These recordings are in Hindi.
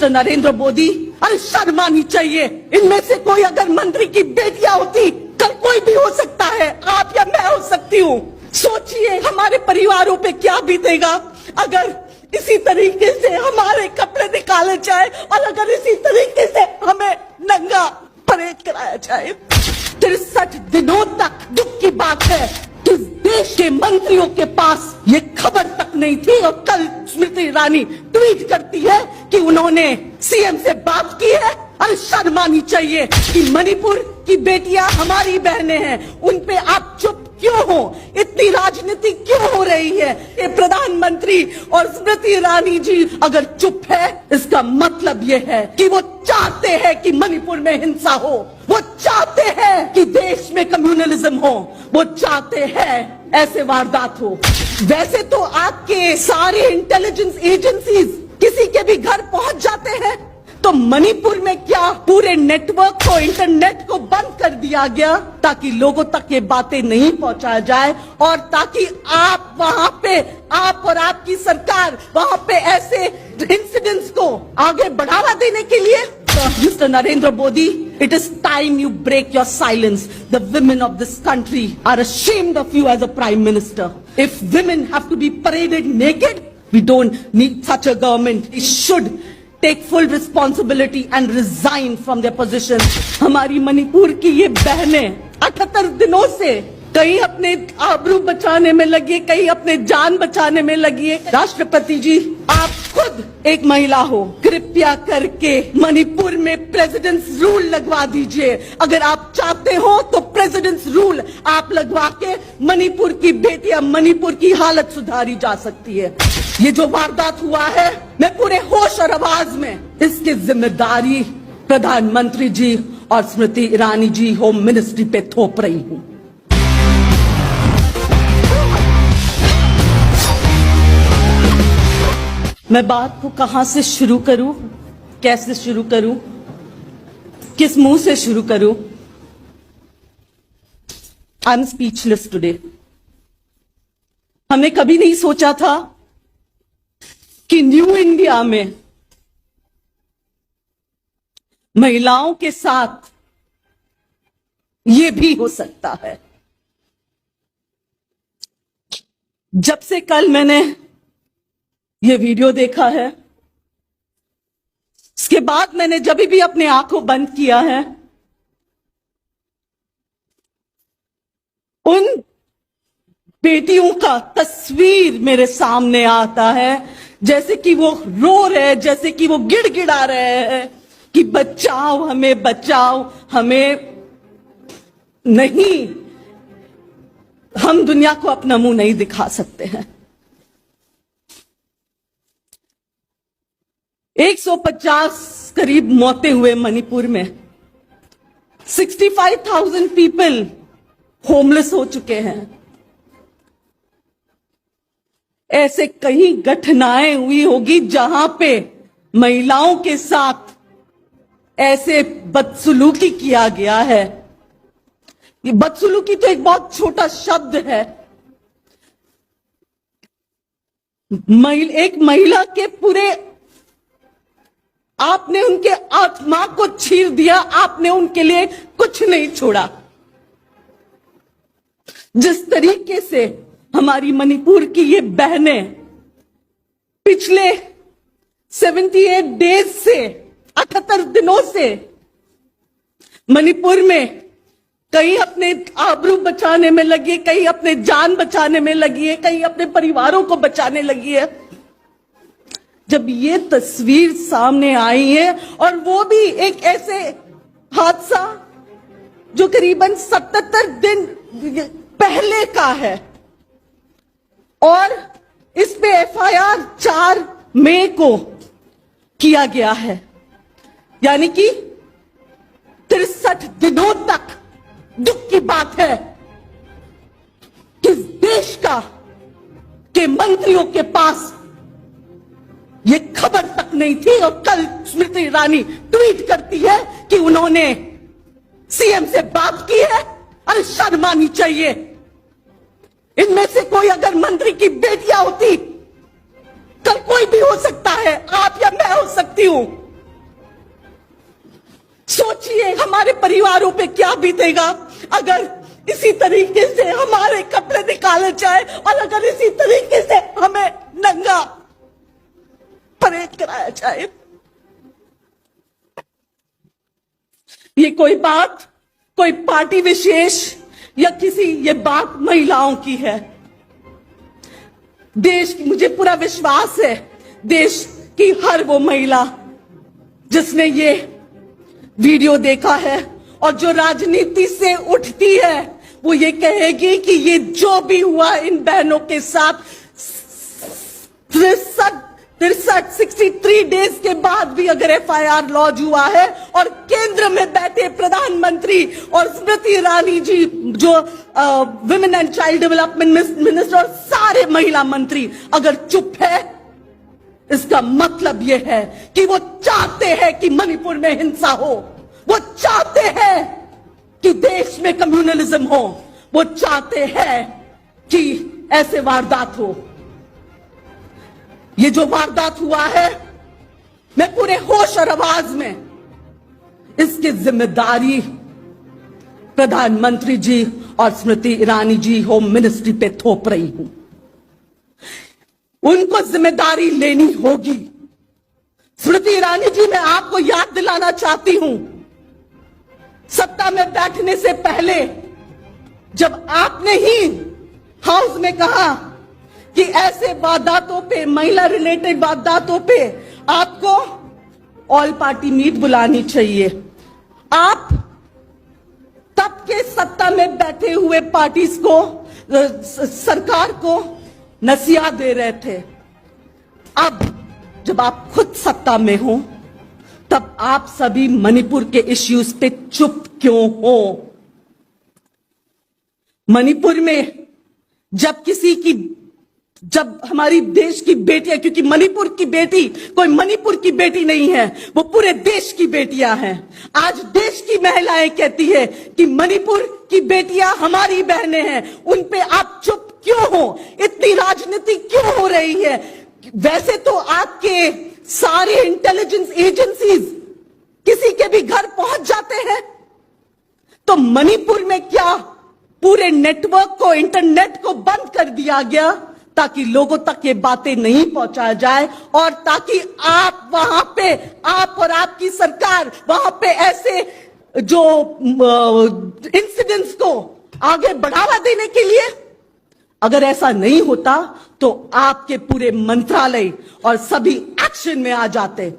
मिस्टर नरेंद्र मोदी, अरे शर्म आनी चाहिए। इनमें से कोई अगर मंत्री की बेटियां होती, कल कोई भी हो सकता है, आप या मैं हो सकती हूँ। सोचिए हमारे परिवारों पे क्या बीतेगा अगर इसी तरीके से हमारे कपड़े निकाले जाए और अगर इसी तरीके से हमें नंगा परेड कराया जाए। 63 दिनों तक दुख की बात है कि देश के मंत्रियों के पास ये खबर तक नहीं थी और कल स्मृति ईरानी ट्वीट करती है कि उन्होंने सीएम से बात की है। अरे शर्म आनी चाहिए कि मणिपुर की बेटियां हमारी बहनें हैं, उन पे आप चुप क्यों हो? इतनी राजनीति क्यों हो रही है? ये प्रधानमंत्री और स्मृति ईरानी जी अगर चुप है, इसका मतलब ये है कि वो चाहते हैं कि मणिपुर में हिंसा हो, वो चाहते हैं कि देश में कम्युनलिज्म हो, वो चाहते हैं ऐसे वारदात हो। वैसे तो आपके सारे इंटेलिजेंस एजेंसीज किसी के भी घर पहुंच जाते हैं, तो मणिपुर में क्या पूरे नेटवर्क को, इंटरनेट को बंद कर दिया गया ताकि लोगों तक ये बातें नहीं पहुंचाया जाए और ताकि आप वहां पे, आप और आपकी सरकार वहां पे ऐसे इंसिडेंट्स को आगे बढ़ावा देने के लिए। Mr. Narendra Modi, it is time you break your silence. The women of this country are ashamed of you as a prime minister. If women have to be paraded naked, we don't need such a government. It should take full responsibility and resign from their position. हमारी मणिपुर की ये बहनें 78 दिनों से कहीं अपने आबरू बचाने में लगी है, कहीं अपने जान बचाने में लगी है। राष्ट्रपति जी, आप खुद एक महिला हो, कृपया करके मणिपुर में प्रेसिडेंट्स रूल लगवा दीजिए। अगर आप चाहते हो तो प्रेसिडेंट्स रूल आप लगवा के मणिपुर की बेटियां, मणिपुर की हालत सुधारी जा सकती है। ये जो वारदात हुआ है, मैं पूरे होश और आवाज में इसकी जिम्मेदारी प्रधानमंत्री जी और स्मृति ईरानी जी होम मिनिस्ट्री पे थोप रही हूँ। मैं बात को कहां से शुरू करूं, कैसे शुरू करूं, किस मुंह से शुरू करूं? I am speechless today. हमने कभी नहीं सोचा था कि न्यू इंडिया में महिलाओं के साथ ये भी हो सकता है। जब से कल मैंने ये वीडियो देखा है, इसके बाद मैंने जब भी अपने आंखों बंद किया है, उन बेटियों का तस्वीर मेरे सामने आता है, जैसे कि वो रो रहे, जैसे कि वो गिड़गिड़ा रहे हैं कि बचाओ हमें, बचाओ हमें। नहीं, हम दुनिया को अपना मुंह नहीं दिखा सकते हैं। 150 करीब मौतें हुए मणिपुर में। 65,000 पीपल होमलेस हो चुके हैं। ऐसे कई घटनाएं हुई होगी जहां पे महिलाओं के साथ ऐसे बदसलूकी किया गया है। ये बदसलूकी तो एक बहुत छोटा शब्द है। एक महिला के पूरे, आपने उनके आत्मा को चीर दिया, आपने उनके लिए कुछ नहीं छोड़ा। जिस तरीके से हमारी मणिपुर की ये बहनें पिछले 78 डेज से, 78 दिनों से मणिपुर में कहीं अपने आबरू बचाने में लगी है, कहीं अपने जान बचाने में लगी है, कहीं अपने परिवारों को बचाने लगी है। जब ये तस्वीर सामने आई है और वो भी एक ऐसे हादसा जो करीबन 77 दिन पहले का है और इस पे एफआईआर 4 मई को किया गया है, यानी कि 63 दिनों तक दुख की बात है कि देश के मंत्रियों के पास ये खबर तक नहीं थी और कल स्मृति ईरानी ट्वीट करती है कि उन्होंने सीएम से बात की है। अरे शर्म आनी चाहिए। इनमें से कोई अगर मंत्री की बेटियां होती, कल कोई भी हो सकता है, आप या मैं हो सकती हूं। सोचिए हमारे परिवारों पे क्या बीतेगा अगर इसी तरीके से हमारे कपड़े निकाले जाए और अगर इसी तरीके से हमें नंगा परेड कराया जाए। ये कोई बात कोई पार्टी विशेष या किसी ये बात महिलाओं की है। देश की मुझे पूरा विश्वास है देश की हर वो महिला जिसने ये वीडियो देखा है और जो राजनीति से उठती है वो ये कहेगी कि ये जो भी हुआ इन बहनों के साथ 63 डेज के बाद भी अगर FIR लॉन्च हुआ है और केंद्र में बैठे प्रधानमंत्री और स्मृति ईरानी जी जो women and child development minister और सारे महिला मंत्री अगर चुप है इसका मतलब यह है कि वो चाहते हैं कि मणिपुर में हिंसा हो, वो चाहते हैं कि देश में कम्युनलिज्म हो, वो चाहते हैं कि ऐसे वारदात हो। ये जो वारदात हुआ है मैं पूरे होश और आवाज में इसकी जिम्मेदारी प्रधानमंत्री जी और स्मृति ईरानी जी होम मिनिस्ट्री पे थोप रही हूं। उनको जिम्मेदारी लेनी होगी। स्मृति ईरानी जी मैं आपको याद दिलाना चाहती हूं सत्ता में बैठने से पहले जब आपने ही हाउस में कहा कि ऐसे वारदातों पे महिला रिलेटेड वारदातों पे आपको ऑल पार्टी मीट बुलानी चाहिए, आप तब के सत्ता में बैठे हुए पार्टीज को सरकार को नसीहत दे रहे थे। अब जब आप खुद सत्ता में हो तब आप सभी मणिपुर के इश्यूज पे चुप क्यों हो? मणिपुर में जब हमारी देश की बेटियां, क्योंकि मणिपुर की बेटी कोई मणिपुर की बेटी नहीं है, वो पूरे देश की बेटियां हैं। आज देश की महिलाएं कहती है कि मणिपुर की बेटियां हमारी बहनें हैं, उन पे आप चुप क्यों हो? इतनी राजनीति क्यों हो रही है? वैसे तो आपके सारे इंटेलिजेंस एजेंसीज किसी के भी घर पहुंच जाते हैं, तो मणिपुर में क्या पूरे नेटवर्क को, इंटरनेट को बंद कर दिया गया ताकि लोगों तक ये बातें नहीं पहुंचाया जाए और ताकि आप वहां पे, आप और आपकी सरकार वहां पे ऐसे जो इंसिडेंट्स को आगे बढ़ावा देने के लिए? अगर ऐसा नहीं होता तो आपके पूरे मंत्रालय और सभी एक्शन में आ जाते।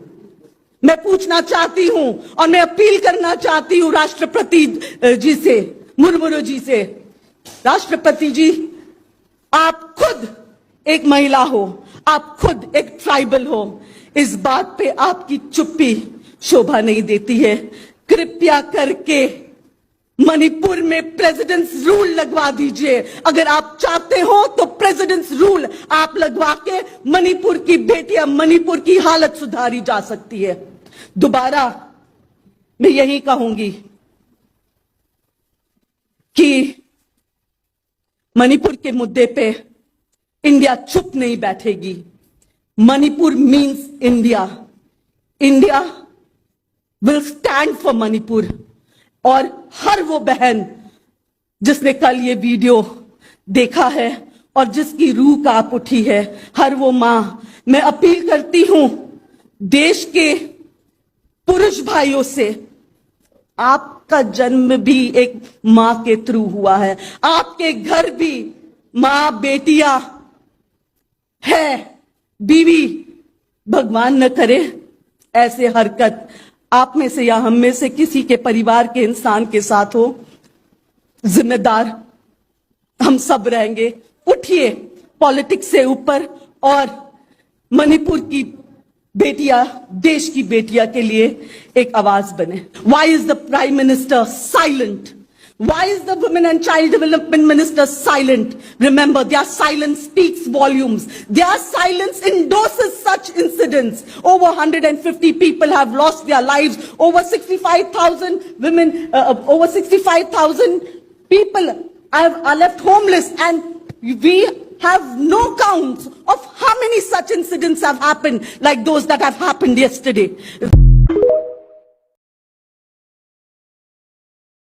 मैं पूछना चाहती हूं और मैं अपील करना चाहती हूं राष्ट्रपति जी से, मुर्मू जी से, राष्ट्रपति जी आप खुद एक महिला हो, आप खुद एक ट्राइबल हो, इस बात पे आपकी चुप्पी शोभा नहीं देती है। कृपया करके मणिपुर में प्रेसिडेंट्स रूल लगवा दीजिए। अगर आप चाहते हो तो प्रेसिडेंट्स रूल आप लगवा के मणिपुर की बेटियां, मणिपुर की हालत सुधारी जा सकती है। दोबारा मैं यही कहूंगी कि मणिपुर के मुद्दे पे इंडिया चुप नहीं बैठेगी। Manipur means India, India will stand for Manipur. और हर वो बहन जिसने कल ये वीडियो देखा है और जिसकी रूह कांप उठी है, हर वो मां, मैं अपील करती हूं देश के पुरुष भाइयों से, आपका जन्म भी एक मां के थ्रू हुआ है, आपके घर भी मां बेटियां है, बीवी, भगवान न करे ऐसे हरकत आप में से या हम में से किसी के परिवार के इंसान के साथ हो। जिम्मेदार हम सब रहेंगे। उठिए पॉलिटिक्स से ऊपर और मणिपुर की बेटियां, देश की बेटियां के लिए एक आवाज बने। Why is the Prime Minister silent? Why is the Women and Child Development Minister silent? Remember, their silence speaks volumes. Their silence endorses such incidents. Over 150 people have lost their lives. Over 65,000 women, over 65,000 people are left homeless, and we have no count of how many such incidents have happened like those that have happened yesterday.